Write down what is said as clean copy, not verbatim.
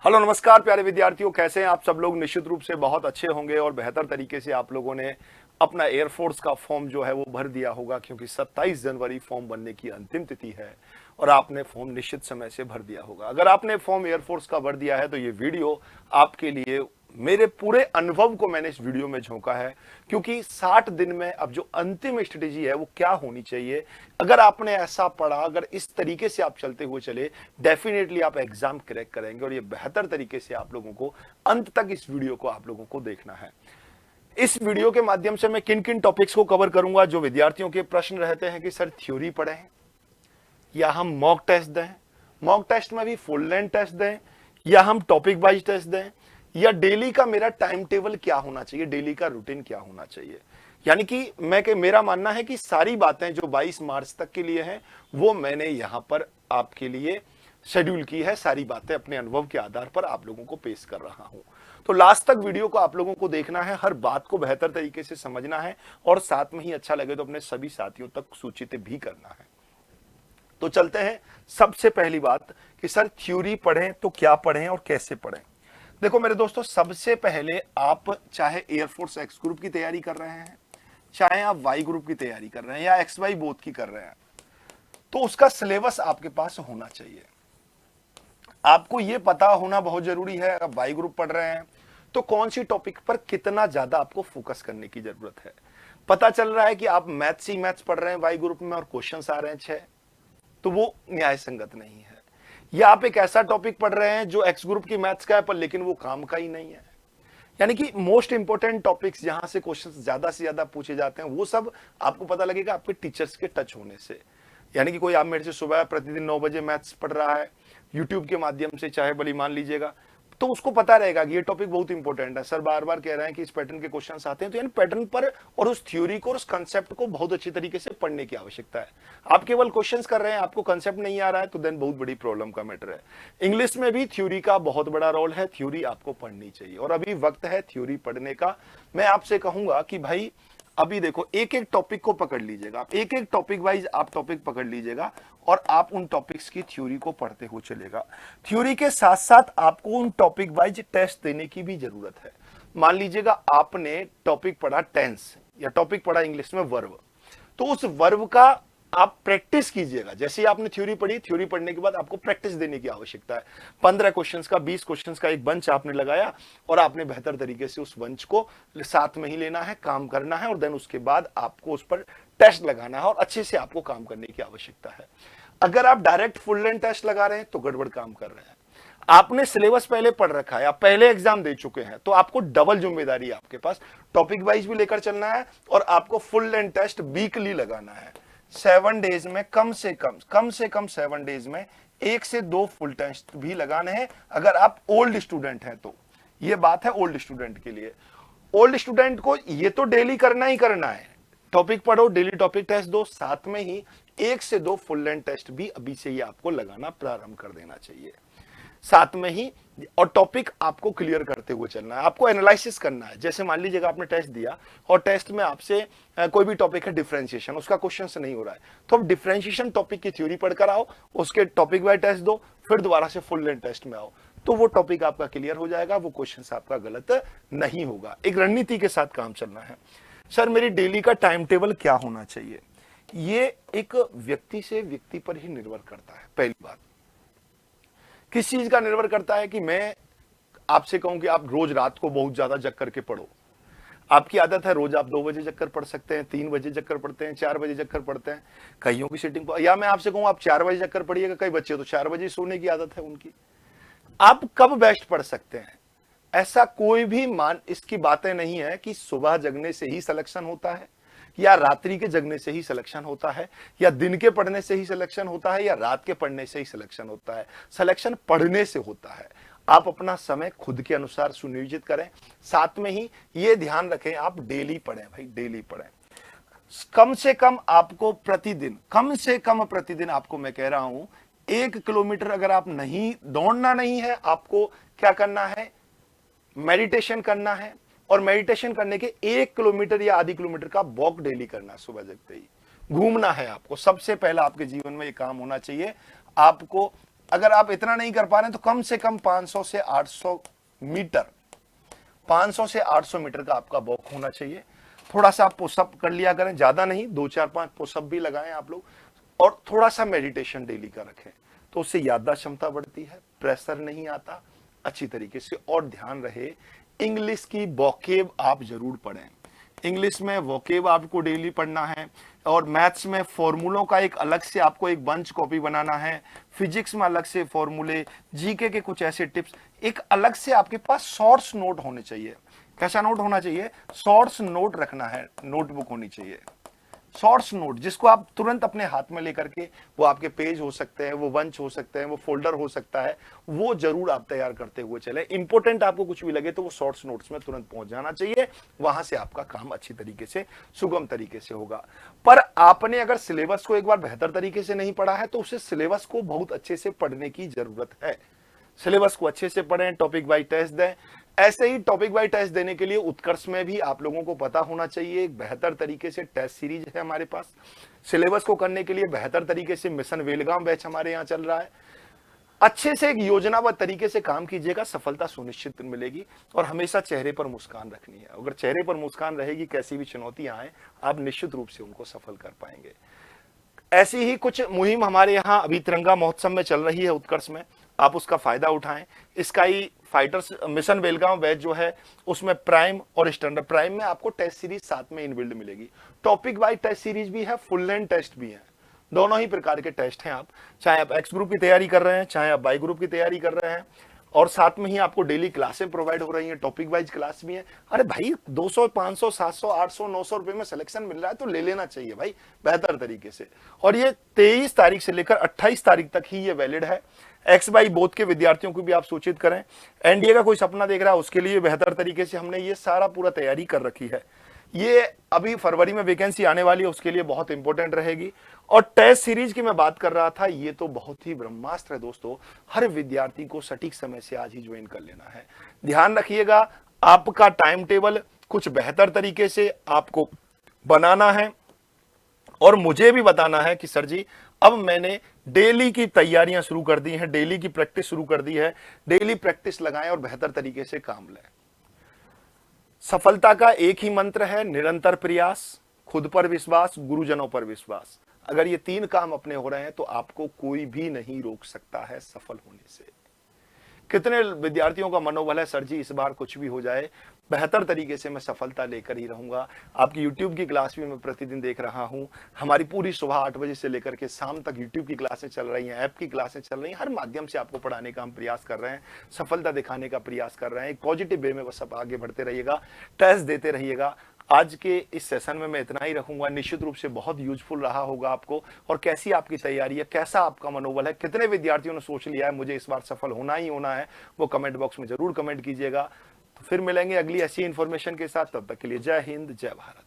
Hello नमस्कार प्यारे विद्यार्थियों, कैसे हैं आप सब लोग। निश्चित रूप से बहुत अच्छे होंगे और बेहतर तरीके से आप लोगों ने अपना एयरफोर्स का फॉर्म जो है वो भर दिया होगा, क्योंकि 27 जनवरी फॉर्म भरने की अंतिम तिथि है और आपने फॉर्म निश्चित समय से भर दिया होगा। अगर आपने फॉर्म एयरफोर्स का भर दिया है तो ये वीडियो आपके लिए, मेरे पूरे अनुभव को मैंने इस वीडियो में झोंका है, क्योंकि 60 दिन में अब जो अंतिम स्ट्रेटेजी है वो क्या होनी चाहिए। अगर आपने ऐसा पढ़ा, अगर इस तरीके से आप चलते हुए चले, डेफिनेटली आप एग्जाम क्रैक करेंगे। और ये बेहतर तरीके से आप लोगों को अंत तक इस वीडियो को आप लोगों को देखना है। इस वीडियो के माध्यम से मैं किन किन टॉपिक्स को कवर करूंगा। जो विद्यार्थियों के प्रश्न रहते हैं कि सर थ्योरी पढ़ें या हम मॉक टेस्ट दें, मॉक टेस्ट में भी फुल लेंथ टेस्ट दें या हम टॉपिक वाइज टेस्ट दें, या डेली का मेरा टाइम टेबल क्या होना चाहिए, डेली का रूटीन क्या होना चाहिए। यानी कि मेरा मानना है कि सारी बातें जो 22 मार्च तक के लिए हैं वो मैंने यहां पर आपके लिए शेड्यूल की है। सारी बातें अपने अनुभव के आधार पर आप लोगों को पेश कर रहा हूं। तो लास्ट तक वीडियो को आप लोगों को देखना है, हर बात को बेहतर तरीके से समझना है और साथ में ही अच्छा लगे तो अपने सभी साथियों तक सूचित भी करना है। तो चलते हैं। सबसे पहली बात कि सर थ्योरी पढ़ें तो क्या पढ़ें और कैसे पढ़ें। देखो मेरे दोस्तों, सबसे पहले आप चाहे एयरफोर्स एक्स ग्रुप की तैयारी कर रहे हैं, चाहे आप वाई ग्रुप की तैयारी कर रहे हैं या एक्स वाई बोथ की कर रहे हैं, तो उसका सिलेबस आपके पास होना चाहिए। आपको यह पता होना बहुत जरूरी है, अगर वाई ग्रुप पढ़ रहे हैं तो कौन सी टॉपिक पर कितना ज्यादा आपको फोकस करने की जरूरत है। पता चल रहा है कि आप मैथ्स ही मैथ्स पढ़ रहे हैं वाई ग्रुप में और क्वेश्चंस आ रहे हैं 6, तो वो न्याय संगत नहीं है। या आप एक ऐसा टॉपिक पढ़ रहे हैं जो एक्स ग्रुप की मैथ्स का है पर लेकिन वो काम का ही नहीं है। यानी कि मोस्ट इंपोर्टेंट टॉपिक्स जहां से क्वेश्चंस ज्यादा से ज्यादा पूछे जाते हैं वो सब आपको पता लगेगा आपके टीचर्स के टच होने से। यानी कि कोई आप मेरे से सुबह प्रतिदिन 9 बजे मैथ्स पढ़ रहा है यूट्यूब के माध्यम से, चाहे भली मान लीजिएगा, तो उसको पता रहेगा कि ये टॉपिक बहुत इंपॉर्टेंट है। सर बार बार कह रहे हैं कि इस पैटर्न के क्वेश्चंस आते हैं, तो यानी पैटर्न पर और उस थ्योरी को और उस कंसेप्ट को बहुत अच्छी तरीके से पढ़ने की आवश्यकता है। आप केवल क्वेश्चंस कर रहे हैं, आपको कंसेप्ट नहीं आ रहा है, तो देन बहुत बड़ी प्रॉब्लम का मैटर है। इंग्लिश में भी थ्योरी का बहुत बड़ा रोल है, थ्योरी आपको पढ़नी चाहिए और अभी वक्त है थ्योरी पढ़ने का। मैं आपसे कहूंगा कि भाई अभी देखो, एक एक टॉपिक को पकड़ लीजिएगा, आप एक एक टॉपिक वाइज आप टॉपिक पकड़ लीजिएगा और आप उन टॉपिक्स की थ्योरी को पढ़ते हुए चलेगा। थ्योरी के साथ साथ आपको उन टॉपिक वाइज टेस्ट देने की भी जरूरत है। मान लीजिएगा आपने टॉपिक पढ़ा टेंस या टॉपिक पढ़ा इंग्लिश में वर्ब, तो उस वर्ब का आप प्रैक्टिस कीजिएगा। जैसे ही आपने थ्योरी पढ़ी, थ्योरी पढ़ने के बाद आपको प्रैक्टिस देने की आवश्यकता है। 15 क्वेश्चंस का 20 क्वेश्चंस का एक बंच आपने लगाया और आपने बेहतर तरीके से उस बंच को साथ में ही लेना है, काम करना है और देन उसके बाद आपको उस पर टेस्ट लगाना है और अच्छे से आपको काम करने की आवश्यकता है। अगर आप डायरेक्ट फुल लेंथ टेस्ट लगा रहे हैं तो गड़बड़ काम कर रहे हैं। आपने सिलेबस पहले पढ़ रखा है, आप पहले एग्जाम दे चुके हैं, तो आपको डबल जिम्मेदारी है आपके पास। टॉपिक वाइज भी लेकर चलना है और आपको फुल लेंथ टेस्ट वीकली लगाना है। 7 डेज में कम से कम 7 डेज में 1 से 2 फुल टेस्ट भी लगाने हैं, अगर आप ओल्ड स्टूडेंट हैं तो। ये बात है ओल्ड स्टूडेंट के लिए। ओल्ड स्टूडेंट को ये तो डेली करना ही करना है, टॉपिक पढ़ो, डेली टॉपिक टेस्ट दो, साथ में ही 1 से 2 फुल लेंथ टेस्ट भी अभी से ही आपको लगाना प्रारंभ कर देना चाहिए साथ में ही। और टॉपिक आपको क्लियर करते हुए चलना है, आपको एनालिसिस करना है। जैसे मान लीजिएगा आपने टेस्ट दिया और टेस्ट में आपसे कोई भी टॉपिक है डिफरेंशिएशन, उसका क्वेश्चन से नहीं हो रहा है, तो अब डिफरेंशिएशन टॉपिक की थ्योरी पढ़कर आओ, उसके टॉपिक वाइज टेस्ट दो, फिर दोबारा से फुल लेंथ टेस्ट में आओ, तो वो टॉपिक आपका क्लियर हो जाएगा, वो क्वेश्चन आपका गलत नहीं होगा। एक रणनीति के साथ काम चलना है। सर मेरी डेली का टाइम टेबल क्या होना चाहिए, ये एक व्यक्ति से व्यक्ति पर ही निर्भर करता है। पहली बात किस चीज का निर्भर करता है कि मैं आपसे कहूं कि आप रोज रात को बहुत ज्यादा जग करके पढ़ो। आपकी आदत है रोज आप 2 बजे जग कर पढ़ सकते हैं, 3 बजे जग कर पढ़ते हैं, 4 बजे जग कर पढ़ते हैं, कईयों की सीटिंग पर। या मैं आपसे कहूं आप 4 बजे जग कर पढ़िएगा, कई बच्चे तो 4 बजे सोने की आदत है उनकी। आप कब बेस्ट पढ़ सकते हैं, ऐसा कोई भी इसकी बातें नहीं है कि सुबह जगने से ही सिलेक्शन होता है या रात्रि के जगने से ही सिलेक्शन होता है या दिन के पढ़ने से ही सिलेक्शन होता है या रात के पढ़ने से ही सिलेक्शन होता है। सिलेक्शन पढ़ने से होता है। आप अपना समय खुद के अनुसार सुनियोजित करें, साथ में ही ये ध्यान रखें आप डेली पढ़ें, भाई डेली पढ़ें। कम से कम आपको प्रतिदिन, कम से कम प्रतिदिन आपको मैं कह रहा हूं 1 किलोमीटर अगर आप नहीं दौड़ना नहीं है, आपको क्या करना है, मेडिटेशन करना है और मेडिटेशन करने के 1 किलोमीटर या आधी किलोमीटर का वॉक डेली करना, सुबह जगते ही घूमना है आपको। सबसे पहला आपके जीवन में ये काम होना चाहिए। आपको अगर आप इतना नहीं कर पा रहे हैं तो कम से कम 500 से 800 मीटर, 500 से 800 मीटर का आपका वॉक होना चाहिए। थोड़ा सा आप पुशअप कर लिया करें, ज्यादा नहीं, 2 4 5 पुशअप भी लगाएं आप लोग, और थोड़ा सा मेडिटेशन डेली का रखें, तो उससे याददाश्त क्षमता बढ़ती है, प्रेशर नहीं आता अच्छी तरीके से। और ध्यान रहे, इंग्लिश की वोकेब आप जरूर पढ़ें। इंग्लिश में वोकेब आपको डेली पढ़ना है, और मैथ्स में फॉर्मूलों का एक अलग से आपको एक बंच कॉपी बनाना है, फिजिक्स में अलग से फॉर्मूले, जीके के कुछ ऐसे टिप्स, एक अलग से आपके पास शॉर्ट्स नोट होने चाहिए। कैसा नोट होना चाहिए? शॉर्ट्स नोट रखना है, नोटबुक होनी चाहिए, शॉर्ट्स नोट, जिसको आप तुरंत अपने हाथ में लेकर के, वो आपके पेज हो सकते हैं, वो बंच हो सकते हैं, वो फोल्डर हो सकता है, वो जरूर आप तैयार करते हुए चले। इंपॉर्टेंट आपको कुछ भी लगे तो वो शॉर्ट्स नोट्स में तुरंत पहुंच जाना चाहिए, वहां से आपका काम अच्छी तरीके से, सुगम तरीके से होगा। पर आपने अगर सिलेबस को एक बार बेहतर तरीके से नहीं पढ़ा है तो उसे सिलेबस को बहुत अच्छे से पढ़ने की जरूरत है। सिलेबस को अच्छे से पढ़ें, टॉपिक वाइज टेस्ट दें। ऐसे ही टॉपिक वाइज टेस्ट देने के लिए उत्कर्ष में भी आप लोगों को पता होना चाहिए, एक बेहतर तरीके से टेस्ट सीरीज है हमारे पास। सिलेबस को करने के लिए बेहतर तरीके से मिशन वेलगाम बैच हमारे यहाँ चल रहा है। अच्छे से एक योजनाबद्ध तरीके से काम कीजिएगा, सफलता सुनिश्चित मिलेगी। और हमेशा चेहरे पर मुस्कान रखनी है, अगर चेहरे पर मुस्कान रहेगी, कैसी भी चुनौतियां आए आप निश्चित रूप से उनको सफल कर पाएंगे। ऐसी ही कुछ मुहिम हमारे यहाँ अभी तिरंगा महोत्सव में चल रही है उत्कर्ष में, आप उसका फायदा उठाएं। स्काई फाइटर्स मिशन वेलगाम बैच जो है उसमें प्राइम और स्टैंडर्ड, प्राइम में आपको टेस्ट सीरीज साथ में इनबिल्ड मिलेगी, टॉपिक वाइज टेस्ट सीरीज भी है, फुल लेंथ टेस्ट भी है, दोनों ही प्रकार के टेस्ट हैं। आप चाहे आप एक्स ग्रुप की तैयारी कर रहे हैं, चाहे आप वाई ग्रुप की तैयारी कर रहे हैं, और साथ में ही आपको डेली क्लासें प्रोवाइड हो रही हैं, टॉपिक वाइज क्लास भी है। अरे भाई 200 500 700 800 900 रुपए में सिलेक्शन मिल रहा है तो ले लेना चाहिए भाई बेहतर तरीके से। और ये 23 तारीख से लेकर 28 तारीख तक ही ये वैलिड है। एक्स वाई बोथ के विद्यार्थियों को भी आप सूचित करें। एनडीए का कोई सपना देख रहा है उसके लिए बेहतर तरीके से हमने ये सारा पूरा तैयारी कर रखी है। ये अभी फरवरी में वैकेंसी आने वाली है, उसके लिए बहुत इंपॉर्टेंट रहेगी। और टेस्ट सीरीज की मैं बात कर रहा था, ये तो बहुत ही ब्रह्मास्त्र है दोस्तों, हर विद्यार्थी को सटीक समय से आज ही ज्वाइन कर लेना है। ध्यान रखिएगा, आपका टाइम टेबल कुछ बेहतर तरीके से आपको बनाना है, और मुझे भी बताना है कि सर जी अब मैंने डेली की तैयारियां शुरू कर दी हैं, डेली की प्रैक्टिस शुरू कर दी है, डेली प्रैक्टिस लगाएं और बेहतर तरीके से काम लें। सफलता का एक ही मंत्र है, निरंतर प्रयास, खुद पर विश्वास, गुरुजनों पर विश्वास। अगर ये 3 काम अपने हो रहे हैं तो आपको कोई भी नहीं रोक सकता है सफल होने से। कितने विद्यार्थियों का मनोबल है, सर जी इस बार कुछ भी हो जाए बेहतर तरीके से मैं सफलता लेकर ही रहूंगा। आपकी YouTube की क्लास भी मैं प्रतिदिन देख रहा हूं, हमारी पूरी सुबह 8 बजे से लेकर के शाम तक YouTube की क्लासें चल रही हैं, ऐप की क्लासें चल रही हैं, हर माध्यम से आपको पढ़ाने का हम प्रयास कर रहे हैं, सफलता दिखाने का प्रयास कर रहे हैं। एक पॉजिटिव वे में बस आप आगे बढ़ते रहिएगा, टेस्ट देते रहिएगा। आज के इस सेशन में मैं इतना ही रखूंगा, निश्चित रूप से बहुत यूजफुल रहा होगा आपको। और कैसी आपकी तैयारी है, कैसा आपका मनोबल है, कितने विद्यार्थियों ने सोच लिया है मुझे इस बार सफल होना ही होना है, वो कमेंट बॉक्स में जरूर कमेंट कीजिएगा। तो फिर मिलेंगे अगली ऐसी इंफॉर्मेशन के साथ, तब तक के लिए जय हिंद, जय भारत।